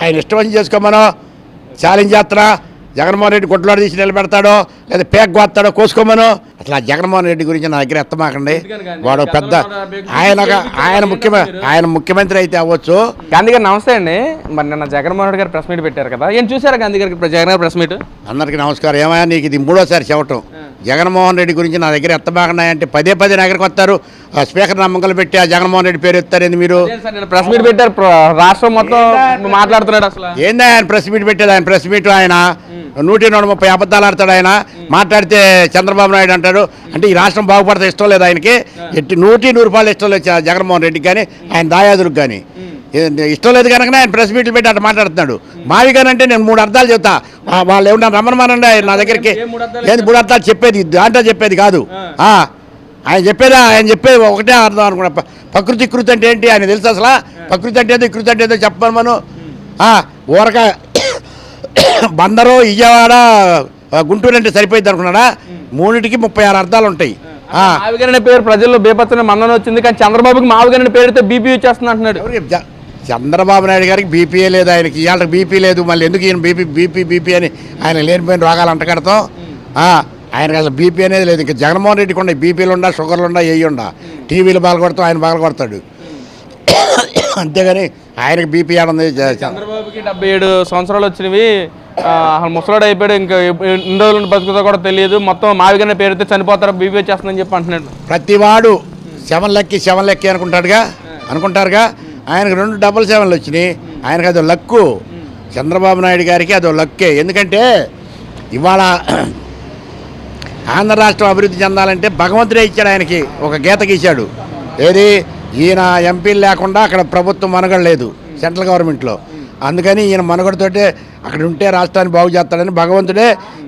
ఆయన ఇష్టం చేసుకోమనో ఛాలెంజ్ చేస్తున్నా జగన్మోహన్ రెడ్డి గుడ్లోడు తీసి నిలబెడతాడో లేదా పేక్ గోస్తాడో కోసుకోమను. అసలు ఆ జగన్మోహన్ రెడ్డి గురించి నా దగ్గర ఎత్తమాకండి. వాడు పెద్ద ఆయన ముఖ్యమంత్రి అయితే అవ్వచ్చు. గాంధీ గారు నమస్తే అండి. మరి నిన్న జగన్మోహన్ రెడ్డి గారు ప్రెస్ మీట్ పెట్టారు కదా, ఏం చూసారా గాంధీ గారికి జగన్ గారు ప్రెస్ మీట్? అందరికీ నమస్కారం. ఏమయ్యా నీకు ఇది మూడోసారి చెప్పటం. జగన్మోహన్ రెడ్డి గురించి నా దగ్గర ఎత్తబాగున్నాయంటే పదే నా దగ్గరకు వస్తారు. స్పీకర్ నమ్మకలు పెట్టి ఆ జగన్మోహన్ రెడ్డి పేరు ఎత్తారేంది మీరు? ప్రెస్ మీట్ పెట్టారు, రాష్ట్రం మొత్తం మాట్లాడుతున్నాడు. అసలు ఏందా ఆయన ప్రెస్ మీట్ పెట్టేది? ఆయన ప్రెస్ మీట్ ఆయన 130 అబద్ధాలు ఆడతాడు. ఆయన మాట్లాడితే చంద్రబాబు నాయుడు అంటాడు. అంటే ఈ రాష్ట్రం బాగుపడితే ఇష్టం లేదు ఆయనకి. 100 రూపాయలు ఇష్టం లేదు జగన్మోహన్ రెడ్డికి కానీ ఆయన దాయాదులకు కానీ ఇష్టం లేదు కనుక ఆయన ప్రెస్ మీట్లు పెట్టి అట్లా మాట్లాడుతున్నాడు. మావిగానంటే నేను 3 అర్థాలు చెప్తా. వాళ్ళు ఏమన్నా రమ్మనమానండి నా దగ్గరికి. ఏది 3 అర్థాలు చెప్పేది? దాంట్లో చెప్పేది కాదు. ఆయన చెప్పేది ఒకటే అర్థం అనుకున్నా. ప్రకృతి కృతి అంటే ఏంటి ఆయన తెలుసు అసలు? ప్రకృతి అంటే ఏదో కృతి అంటే ఏదో చెప్పను మనం. ఊరక బందరు విజయవాడ గుంటూరు అంటే సరిపోయింది అనుకున్నాడా? 3టికి 36 అర్థాలు ఉంటాయి. మావిగారి పేరు ప్రజల్లో బేపత్తున మందన వచ్చింది, కానీ చంద్రబాబుకి మావిగారి పేరుతో బీపీ వచ్చేస్తుంది అంటున్నాడు. చంద్రబాబు నాయుడు గారికి బీపీఏ లేదు, ఆయనకి ఇవాళ బీపీ లేదు. మళ్ళీ ఎందుకు ఈయన బీపీ అని ఆయన లేనిపోయిన రోగాలు అంటకడతాం. ఆయనకి అసలు బీపీ అనేది లేదు. ఇంకా జగన్మోహన్ రెడ్డికి ఉండే బీపీలు ఉండా, షుగర్లు ఉండా, ఏవి ఉండా, టీవీలు బాగా కొడతాం, ఆయన బాగా కొడతాడు. అంతేగాని ఆయనకి బీపీ ఆడుంది. చంద్రబాబుకి 77 సంవత్సరాలు వచ్చినవి, ముసలాడు అయిపోయాడు, ఇంకా ఎన్ని రోజులు బతుకుతో కూడా తెలియదు. మొత్తం మావిగారి పేరుతో చనిపోతారు, బీపీ వచ్చేస్తుందని చెప్పి అంటున్నాడు. ప్రతివాడు 7 లెక్కి అనుకుంటారుగా. ఆయనకు 2 డబుల్ 7లు వచ్చినాయి. ఆయనకు అదో లక్కు. చంద్రబాబు నాయుడు గారికి అదో లక్కే. ఎందుకంటే ఇవాళ ఆంధ్ర రాష్ట్రం అభివృద్ధి చెందాలంటే భగవంతుడే ఇచ్చాడు ఆయనకి, ఒక గీత గీశాడు. ఏది? ఈయన ఎంపీలు లేకుండా అక్కడ ప్రభుత్వం మనుగడ లేదు సెంట్రల్ గవర్నమెంట్లో. అందుకని ఈయన మనుగడతోటే అక్కడ ఉంటే రాష్ట్రాన్ని బాగు చేస్తాడని భగవంతుడే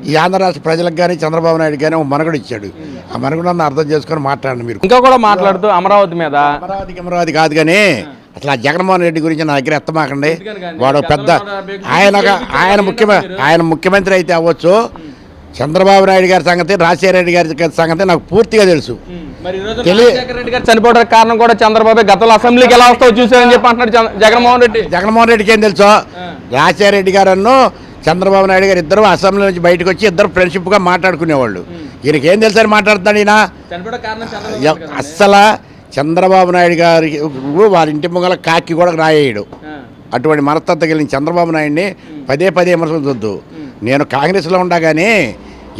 ఈ ఆంధ్ర రాష్ట్ర ప్రజలకు కానీ చంద్రబాబు నాయుడు కానీ ఒక మనుగడ ఇచ్చాడు. ఆ మనుగడను అర్థం చేసుకొని మాట్లాడండి మీరు. ఇంకా కూడా మాట్లాడుతూ అమరావతి మీద, అమరావతి కాదు కానీ అసలు ఆ జగన్మోహన్ రెడ్డి గురించి నా దగ్గర ఎత్తమాకండి. వాడు పెద్ద ఆయన ముఖ్యమంత్రి అయితే అవ్వచ్చు. చంద్రబాబు నాయుడు గారి సంగతి, రాజశేఖర రెడ్డి గారి సంగతి నాకు పూర్తిగా తెలుసు. రెడ్డి గారు చనిపోవడానికి కారణం కూడా చంద్రబాబు. గతంలో అసెంబ్లీకి ఎలా వస్తావు చూసారని చెప్పి అంటున్నాడు జగన్మోహన్ రెడ్డికి ఏం తెలుసు? రాజశేఖర రెడ్డి గారు చంద్రబాబు నాయుడు గారు ఇద్దరు అసెంబ్లీ నుంచి బయటకు వచ్చి ఇద్దరు ఫ్రెండ్షిప్గా మాట్లాడుకునేవాళ్ళు. ఈయనకి ఏం తెలుసు అని మాట్లాడుతున్నాడు ఈయన. అస్సలు చంద్రబాబు నాయుడు గారికి వారి ఇంటి ముంగల కాకి కూడా రాయేయడు. అటువంటి మనస్తత్వం కలిగిన చంద్రబాబు నాయుడిని పదే విమర్శించొద్దు. నేను కాంగ్రెస్లో ఉండగానే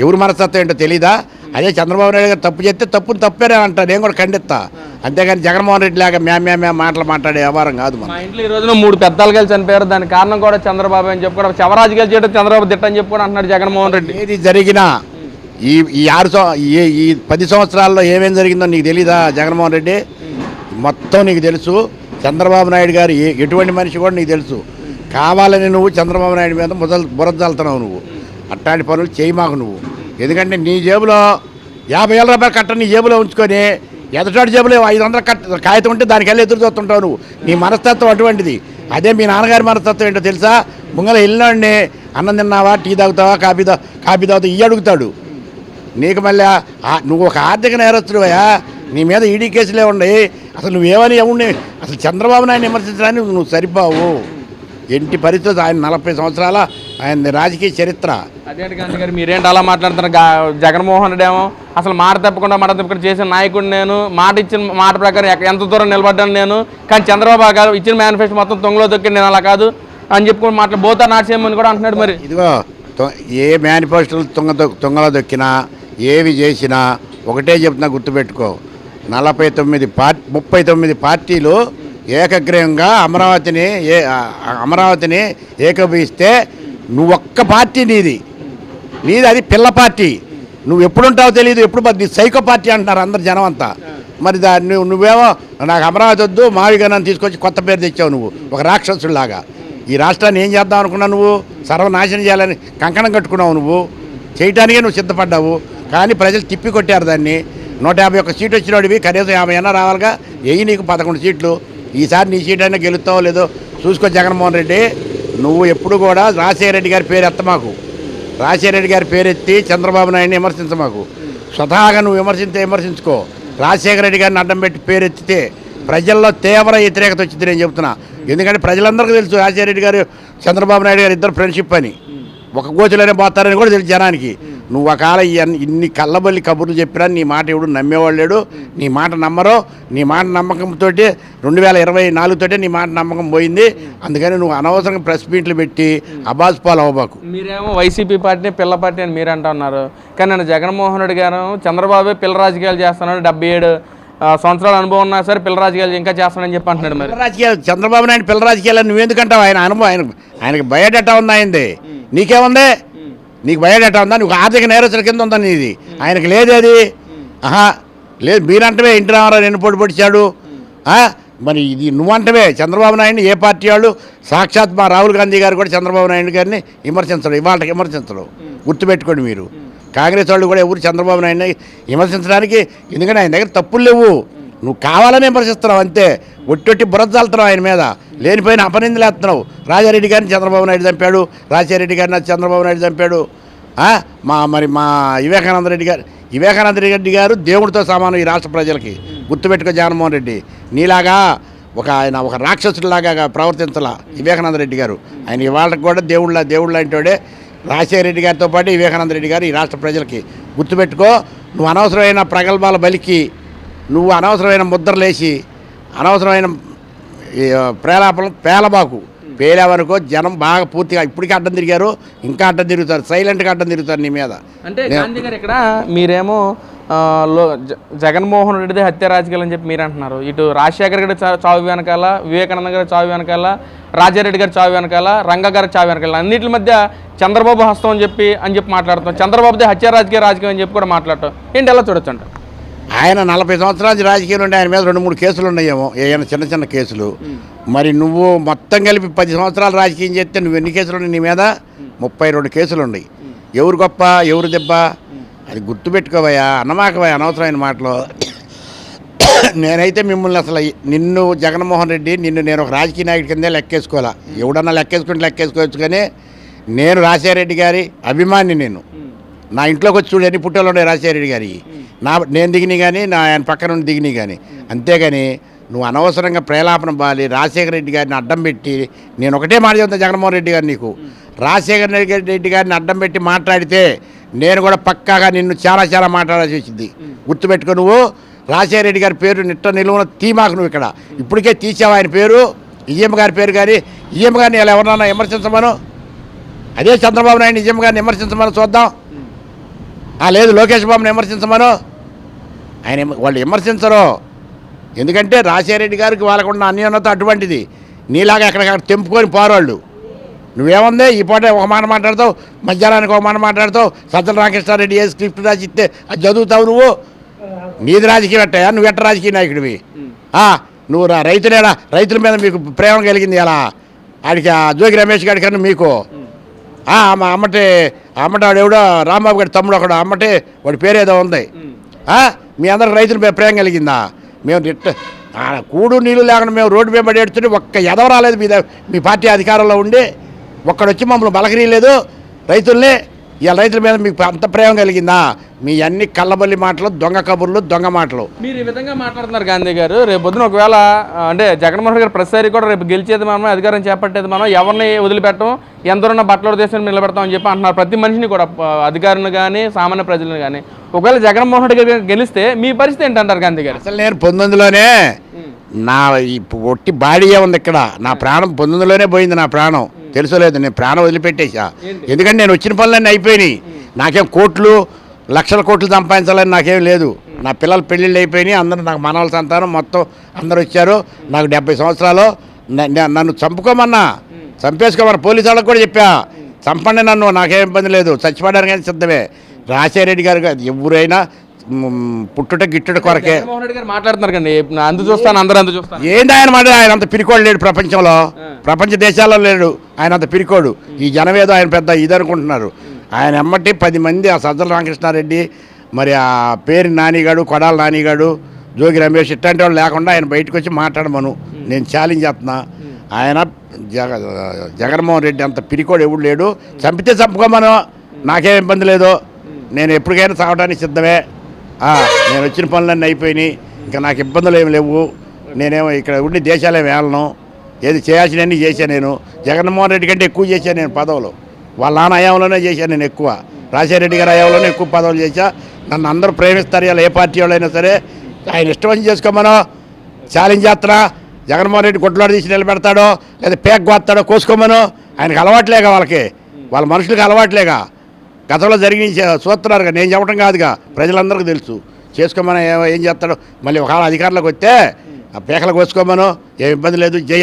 ఎవరు మనస్తత్వం ఏంటో తెలీదా? అదే చంద్రబాబు నాయుడు గారు తప్పు చేస్తే తప్పేనే అంటా, నేను కూడా ఖండిస్తా. అంతేగాని జగన్మోహన్ రెడ్డి లాగా మ్యా మాట్లాడే వ్యవహారం కాదు. మా ఇంట్లో ఈ రోజున 3 పెద్దలు కలిసి చనిపోయారు, దానికి కారణం కూడా చంద్రబాబు అని చెప్పుకోవడం, శవరాజు గెలిచి చేయడం చంద్రబాబు దిట్టని చెప్పుకోవడం అంటున్నాడు జగన్మోహన్ రెడ్డి. ఏది జరిగినా ఈ 10 సంవత్సరాల్లో ఏమేం జరిగిందో నీకు తెలీదా జగన్మోహన్ రెడ్డి? మొత్తం నీకు తెలుసు. చంద్రబాబు నాయుడు గారు ఎటువంటి మనిషి కూడా నీకు తెలుసు. కావాలని నువ్వు చంద్రబాబు నాయుడు మీద బురద చల్లుతున్నావు. నువ్వు అట్లాంటి పనులు చేయి మాకు నువ్వు. ఎందుకంటే నీ జేబులో 50,000 రూపాయలు కట్ట నీ జేబులో ఉంచుకొని ఎదుటాడు జేబులో 500 కాగితం ఉంటే దానికి వెళ్ళి ఎదురు చూస్తుంటావు నువ్వు. నీ మనస్తత్వం అటువంటిది. అదే మీ నాన్నగారి మనస్తత్వం ఏంటో తెలుసా? ముంగల వెళ్ళినాడిని అన్నం తిన్నావా, టీ తాగుతావా, కాఫీ తాగుతావు ఇవి అడుగుతాడు. నీకు మళ్ళీ నువ్వు ఒక ఆర్థిక నేరస్తుడివయా. నీ మీద ఈడీ కేసులే ఉన్నాయి. అసలు నువ్వేమని ఎవరిని అసలు చంద్రబాబు నాయుడు విమర్శించడానికి నువ్వు సరిపోవు. ఎట్టి పరిస్థితి ఆయన 40 సంవత్సరాల ఆయన రాజకీయ చరిత్ర. అదేంటి గాంధీ గారు మీరేంటి అలా మాట్లాడుతున్నారు? జగన్మోహన్ రెడ్డి ఏమో అసలు మాట తప్పకుండా చేసిన నాయకుడు నేను, ఇచ్చిన మాట ప్రకారం ఎంత దూరం నిలబడ్డాను నేను. కానీ చంద్రబాబు గారు ఇచ్చిన మేనిఫెస్టో మొత్తం తొంగలో దొక్కి నేను అలా కాదు అని చెప్పుకొని బోతా నాట్సేయమని కూడా అంటున్నాడు. మరి ఇదిగో ఏ మేనిఫెస్టోలు తొంగలో దొక్కినా ఏవి చేసినా ఒకటే చెప్తున్నా, గుర్తుపెట్టుకో. 39 పార్టీలు ఏకగ్రీవంగా అమరావతిని ఏకీభవిస్తే నువ్వు ఒక్క పార్టీ నీది అది పిల్ల పార్టీ. నువ్వు ఎప్పుడుంటావో తెలియదు, ఎప్పుడు సైకో పార్టీ అంటున్నారు అందరు జనం అంతా. మరి నువ్వేమో నాకు అమరావతి వద్దు మావిగానని తీసుకొచ్చి కొత్త పేరు తెచ్చావు. నువ్వు ఒక రాక్షసుడిలాగా ఈ రాష్ట్రాన్ని ఏం చేద్దాం అనుకున్నావు? నువ్వు సర్వనాశనం చేయాలని కంకణం కట్టుకున్నావు. నువ్వు చేయటానికే నువ్వు సిద్ధపడ్డావు. కానీ ప్రజలు తిప్పి కొట్టారు దాన్ని. 151 సీట్లు వచ్చినోడివి, కనీసం 50 అయినా రావాలిగా. నీకు 11 సీట్లు. ఈసారి నీ సీట్ అయినా గెలుస్తావో లేదో చూసుకో. జగన్మోహన్ రెడ్డి నువ్వు ఎప్పుడు కూడా రాజశేఖర రెడ్డి గారి పేరు ఎత్తమాకు. రాజశేఖర రెడ్డి గారి పేరు ఎత్తి చంద్రబాబు నాయుడిని విమర్శించమాకు. స్వతహాగా నువ్వు విమర్శించుకో. రాజశేఖర రెడ్డి గారిని అడ్డం పెట్టి పేరు ఎత్తితే ప్రజల్లో తీవ్ర వ్యతిరేకత వచ్చింది. నేను చెప్తున్నా, ఎందుకంటే ప్రజలందరికీ తెలుసు రాజశేఖర రెడ్డి గారు చంద్రబాబు నాయుడు గారు ఇద్దరు ఫ్రెండ్షిప్ అని, ఒక గోచులోనే పోతారని కూడా తెలుసు జనానికి. నువ్వు ఒకవేళ ఇన్ని కళ్ళబల్లి కబుర్లు చెప్పినా నీ మాట ఎవడు నమ్మేవాళ్ళు లేడు, నీ మాట నమ్మరు. నీ మాట నమ్మకంతో 2024 నీ మాట నమ్మకం పోయింది. అందుకని నువ్వు అనవసరంగా ప్రెస్ మీట్లు పెట్టి అబాస్ పాలు అవ్వబాకు. మీరేమో వైసీపీ పార్టీ పిల్ల పార్టీ అని మీరు అంటున్నారు, కానీ నేను జగన్మోహన్ రెడ్డి గారు చంద్రబాబు పిల్ల రాజకీయాలు చేస్తున్నాడు, 77 సంవత్సరాల అనుభవం ఉన్నా సరే పిల్ల రాజకీయాలు ఇంకా చేస్తానని చెప్పి అంటున్నాడు. మరి పిల్ల రాజకీయాలు చంద్రబాబు నాయుడు పిల్ల రాజకీయాలు నువ్వెందుకంటావు? ఆయన అనుభవం ఆయనకి బయోడేటా ఉందా? అయింది నీకేముంది? నీకు బయోడేటా ఉందా? నువ్వు ఆర్థిక నేరస్తుల కింద ఉందా నీది? ఆయనకి లేదు అది. లేదు, మీరంటవే ఇంటి రామారావు ఎన్ని పొడిచాడు. మరి ఇది నువ్వంటవే చంద్రబాబు నాయుడిని ఏ పార్టీ వాళ్ళు సాక్షాత్ మా రాహుల్ గాంధీ గారు కూడా చంద్రబాబు నాయుడు గారిని విమర్శించరు, ఇవాళకి విమర్శించరు. గుర్తుపెట్టుకోండి మీరు. కాంగ్రెస్ వాళ్ళు కూడా ఎవరు చంద్రబాబు నాయుడిని విమర్శించడానికి, ఎందుకంటే ఆయన దగ్గర తప్పులు లేవు. నువ్వు కావాలని విమర్శిస్తున్నావు అంతే, ఒట్టి బురద చల్లుతున్నావు ఆయన మీద, లేనిపోయిన అపనిందలు వేస్తున్నావు. రాజారెడ్డి గారిని చంద్రబాబు నాయుడు చంపాడు, రాజశేఖర రెడ్డి గారిని చంద్రబాబు నాయుడు చంపాడు. మా వివేకానంద రెడ్డి గారు దేవుడితో సమానం ఈ రాష్ట్ర ప్రజలకి. గుర్తుపెట్టుకో జగన్మోహన్ రెడ్డి, నీలాగా ఆయన ఒక రాక్షసుడిలాగా ప్రవర్తించాల వివేకానంద రెడ్డి గారు. ఆయన ఇవాళకి కూడా దేవుళ్ళ అంటోడే. రాజశేఖర రెడ్డి గారితో పాటు వివేకానంద రెడ్డి గారు ఈ రాష్ట్ర ప్రజలకి. గుర్తుపెట్టుకో, నువ్వు అనవసరమైన ప్రగల్భాల బలికి, నువ్వు అనవసరమైన ముద్రలేసి, అనవసరమైన పేలబాకు. పేలేవనుకో జనం బాగా పూర్తిగా ఇప్పటికీ అడ్డం తిరిగారు, ఇంకా అడ్డం తిరుగుతారు, సైలెంట్గా అడ్డం తిరుగుతారు నీ మీద. అంటే గాంధీ గారు ఇక్కడ మీరేమో జగన్మోహన్ రెడ్డిది హత్య రాజకీయాలు అని చెప్పి మీరు అంటున్నారు. ఇటు రాజశేఖర్ గారి చావు వెనకాల, వివేకానంద గారి చావు వెనకాల, రాజారెడ్డి గారి చావు వెనకాల, రంగ గారి చావు వెనకాల, అన్నింటి మధ్య చంద్రబాబు హస్తం అని చెప్పి మాట్లాడుతాం. చంద్రబాబుది హత్య రాజకీయం అని చెప్పి కూడా మాట్లాడటం ఏంటి, ఎలా చూడొచ్చు అంట? ఆయన 40 సంవత్సరాల రాజకీయాలు ఉంటే ఆయన మీద 2-3 కేసులు ఉన్నాయేమో, ఏమైనా చిన్న కేసులు. మరి నువ్వు మొత్తం కలిపి 10 సంవత్సరాలు రాజకీయం చేస్తే నువ్వు ఎన్ని కేసులు ఉన్నాయి నీ మీద? 32 కేసులు ఉన్నాయి. ఎవరు గొప్ప ఎవరు దెబ్బ అది గుర్తుపెట్టుకోవయ్యా, అన్నమాకవయ్యా అనవసరమైన మాటలు. నేనైతే మిమ్మల్ని అసలు నిన్ను జగన్మోహన్ రెడ్డి నేను ఒక రాజకీయ నాయకుడి కిందే లెక్కేసుకోవాలా. ఎవడన్నా లెక్కేసుకోవచ్చు, కానీ నేను రాజశేఖర రెడ్డి గారి అభిమాని. నేను నా ఇంట్లోకి వచ్చి చూడు ఎన్ని పుట్టలు ఉన్నాయి రాజశేఖర రెడ్డి గారి. నేను దిగిని కానీ ఆయన పక్కన ఉండి దిగిని కానీ. అంతేగాని నువ్వు అనవసరంగా ప్రేలాపన బాలి రాజశేఖర రెడ్డి గారిని అడ్డం పెట్టి, నేను ఒకటే మాట చెప్తాను జగన్మోహన్ రెడ్డి గారు, నీకు రాజశేఖర రెడ్డి గారిని అడ్డం పెట్టి మాట్లాడితే నేను కూడా పక్కాగా నిన్ను చాలా మాట్లాడాల్సి వచ్చింది. గుర్తుపెట్టుకో, నువ్వు రాజశేఖర రెడ్డి గారి పేరు నిలువున తీమాకు. నువ్వు ఇక్కడ ఇప్పటికే తీసావు ఆయన పేరు, ఈఎం గారి పేరు. కానీ ఈఎం గారిని ఇలా ఎవరన్నా విమర్శించమను, అదే చంద్రబాబు నాయుడు ఈఎం గారిని విమర్శించమని చూద్దాం. లేదు లోకేష్ బాబుని విమర్శించమను, వాళ్ళు విమర్శించరు. ఎందుకంటే రాజశేఖర రెడ్డి గారికి వాళ్ళకున్న అన్యోన్యత అటువంటిది. నీలాగా ఎక్కడికక్కడ తెంపుకొని పోరాళ్ళు. నువ్వేముంది ఈ పూట ఒక మాట మాట్లాడతావు, మధ్యాహ్నానికి ఒక మాట మాట్లాడతావు. సజ్జల రామకృష్ణారెడ్డి ఏ స్క్రిప్ట్ రాసి ఇస్తే అది చదువుతావు. నువ్వు నీది రాజకీయం ఎట్టయా? నువ్వు ఎట్ట రాజకీయ నాయకుడివి? నువ్వు రైతుల మీద మీకు ప్రేమ కలిగింది ఎలా? ఆడికి జోగి రమేష్ గారి కన్నా మీకు అమ్మటాడు ఎవడో రాంబాబు గారి తమ్ముడు ఒకడు అమ్మటే వాడి పేరేదో ఉంది. మీ అందరికి రైతుల మీద ప్రేమ కలిగిందా? మేము కూడు నీళ్ళు లేకుండా మేము రోడ్డు మీద పడి ఎడుతుంటే ఒక్క ఎదవ రాలేదు మీ పార్టీ అధికారంలో ఉండి. ఒక్కడొచ్చి మమ్మల్ని బలకరీలేదు రైతుల్ని. ఇవాళ రైతుల మీద మీకు అంత ప్రేమ కలిగిందా? మీ అన్ని కళ్ళబల్లి మాటలు, దొంగ కబుర్లు, దొంగ మాటలు. మీరు ఈ విధంగా మాట్లాడుతున్నారు గాంధీ గారు. రేపు పొద్దున ఒకవేళ అంటే జగన్మోహన్ గారు ప్రతిసారి కూడా రేపు గెలిచేది మనం, అధికారం చేపట్టేది మనం, ఎవరిని వదిలిపెట్టం, ఎందరున్న బట్టల దేశం నిలబెడతామని చెప్పి అంటున్నారు. ప్రతి మనిషిని కూడా, అధికారులను కానీ సామాన్య ప్రజలను కానీ. ఒకవేళ జగన్మోహన్ రెడ్డి గారు గెలిస్తే మీ పరిస్థితి ఏంటంటారు గాంధీ గారు? అసలు నేను 19లోనే నా ఒట్టి బాడీయే ఉంది ఇక్కడ. నా ప్రాణం 19లోనే పోయింది. నా ప్రాణం తెలుసలేదు, నేను ప్రాణం వదిలిపెట్టేసా. ఎందుకంటే నేను వచ్చిన పనులన్నీ అయిపోయినాయి. నాకేం కోట్లు లక్షల కోట్లు సంపాదించాలని నాకేం లేదు. నా పిల్లల పెళ్ళిళ్ళు అయిపోయినాయి. అందరూ నాకు మనవల సంతానం మొత్తం అందరూ వచ్చారు. నాకు 70 సంవత్సరాలు. నన్ను చంపుకోమన్నా, చంపేసుకోమన్నా పోలీసు వాళ్ళకి కూడా చెప్పా, చంపండి నన్ను, నాకేం ఇబ్బంది లేదు, చచ్చిపోవడానికి కానీ సిద్ధమే. రాజశేఖర రెడ్డి గారు ఎవరైనా పుట్టుట గిట్టుట కొరకే. జగన్మోహన్ రెడ్డి గారు మాట్లాడుతున్నారు కండి, అందు చూస్తాను అందరూ అందు చూస్తాను. ఏంది ఆయన మాట? ఆయన అంత పిరికోడు లేడు ప్రపంచంలో, ప్రపంచ దేశాల్లో లేడు ఆయన అంత పిరికోడు. ఈ జనమేదో ఆయన పెద్ద ఇదనుకుంటున్నారు. ఆయన ఎమ్మటి 10 మంది ఆ సజ్జల రామకృష్ణారెడ్డి, మరి ఆ పేరు నానిగాడు, కొడాల నానిగాడు, జోగి రమేష్ ఇట్లాంటి వాళ్ళు లేకుండా ఆయన బయటకు వచ్చి మాట్లాడమను. నేను ఛాలెంజ్ చేస్తున్నా. ఆయన జగన్మోహన్ రెడ్డి అంత పిరికోడు ఎవడు లేడు. చంపితే చంపుకోమను, నాకేం ఇబ్బంది లేదు. నేను ఎప్పటికైనా సాగడానికి సిద్ధమే. నేను వచ్చిన పనులన్నీ అయిపోయినాయి, ఇంకా నాకు ఇబ్బందులు ఏమి లేవు. నేనేమో ఇక్కడ ఉండి దేశాలే వెళ్ళను. ఏది చేయాల్సినవన్నీ చేశాను నేను. జగన్మోహన్ రెడ్డి కంటే ఎక్కువ చేశాను నేను పదవులు. వాళ్ళ నాన్న హయాంలోనే చేశాను నేను ఎక్కువ. రాజశేఖర రెడ్డి గారి హయాంలోనే ఎక్కువ పదవులు చేశా. నన్ను అందరూ ప్రేమిస్తారు. ఇలా ఏ పార్టీ వాళ్ళైనా సరే ఆయన ఇష్టం చేసుకోమనో ఛాలెంజ్ చేస్తున్నా. జగన్మోహన్ రెడ్డి గుడ్లోడు తీసి నిలబెడతాడో లేదా పేక్ గోస్తాడో కోసుకోమనో. ఆయనకు అలవాట్లేగా, వాళ్ళ మనుషులకు అలవాట్లేగా. గతంలో జరిగి చూస్తున్నారుగా, నేను చెప్పడం కాదుగా, ప్రజలందరికీ తెలుసు. చేసుకోమని ఏం చేస్తాడో. మళ్ళీ ఒకవేళ అధికారంలోకి వస్తే ఆ పేకలు కోసుకోమనో ఏం ఇబ్బంది లేదు.